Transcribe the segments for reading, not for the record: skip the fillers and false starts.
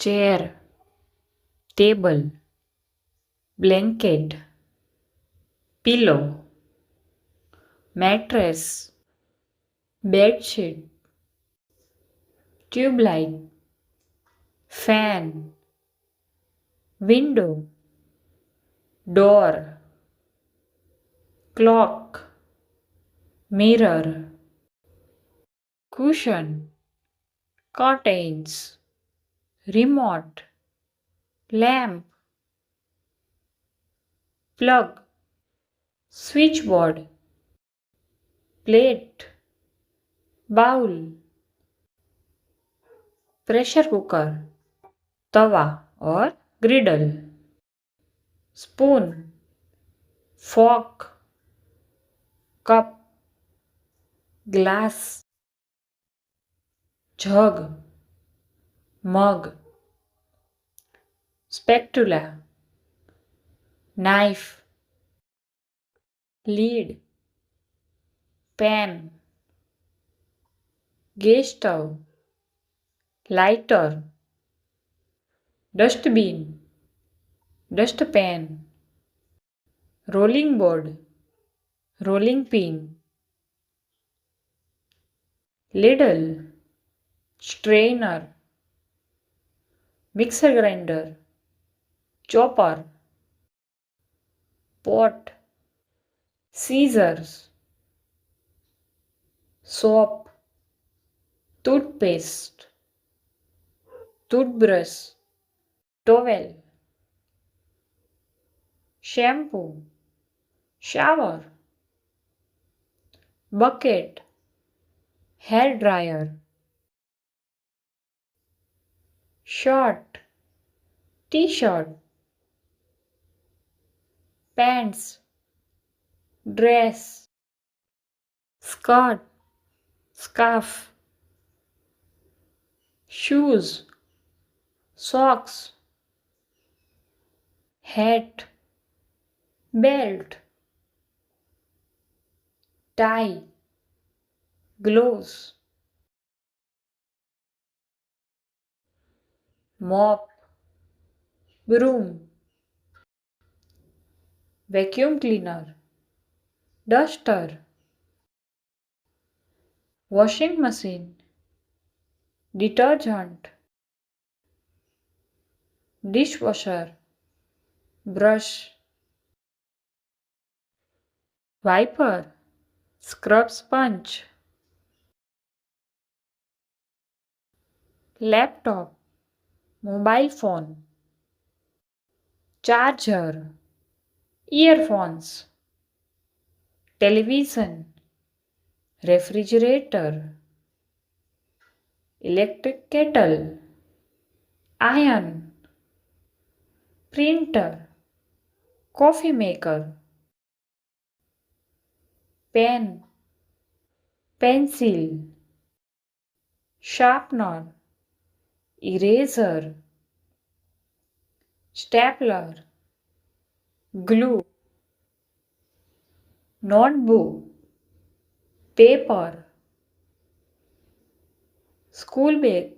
Chair, table, blanket, pillow, mattress, bedsheet, tubelight, fan, window, door, clock, mirror, cushion, curtains, remote, lamp, plug, switchboard, plate, bowl, pressure cooker, tawa और griddle, spoon, fork, cup, glass, jug, mug, spatula, knife, lid, pan, gas stove, lighter, dustbin, dustpan, rolling board, rolling pin, ladle, strainer, mixer grinder, chopper, pot, scissors, soap, toothpaste, toothbrush, towel, shampoo, shower, bucket, hair dryer, shirt, T shirt, pants, dress, skirt, scarf, shoes, socks, hat, belt, tie, gloves, mop, broom, vacuum cleaner, duster, washing machine, detergent, dishwasher, brush, wiper, scrub sponge, laptop, mobile phone, charger, earphones, television, refrigerator, electric kettle, iron, printer, coffee maker, pen, pencil, sharpener, eraser, stapler, glue, notebook, paper, school bag,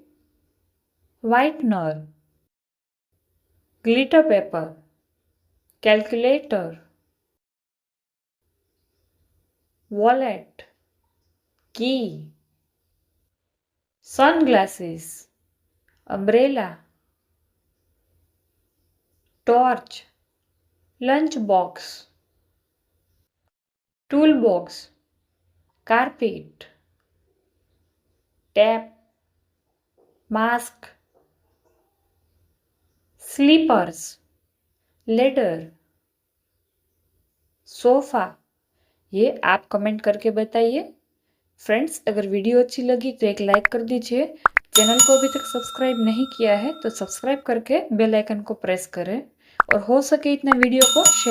whitener, glitter paper, calculator, wallet, key, sunglasses, umbrella, torch, lunch box, toolbox, carpet, tap, mask, slippers, ladder, sofa. ये आप comment करके बताइए। Friends, अगर video अच्छी लगी तो एक like कर दीजिए। चैनल को अभी तक सब्सक्राइब नहीं किया है तो सब्सक्राइब करके बेल आइकन को प्रेस करें और हो सके इतने वीडियो को शेयर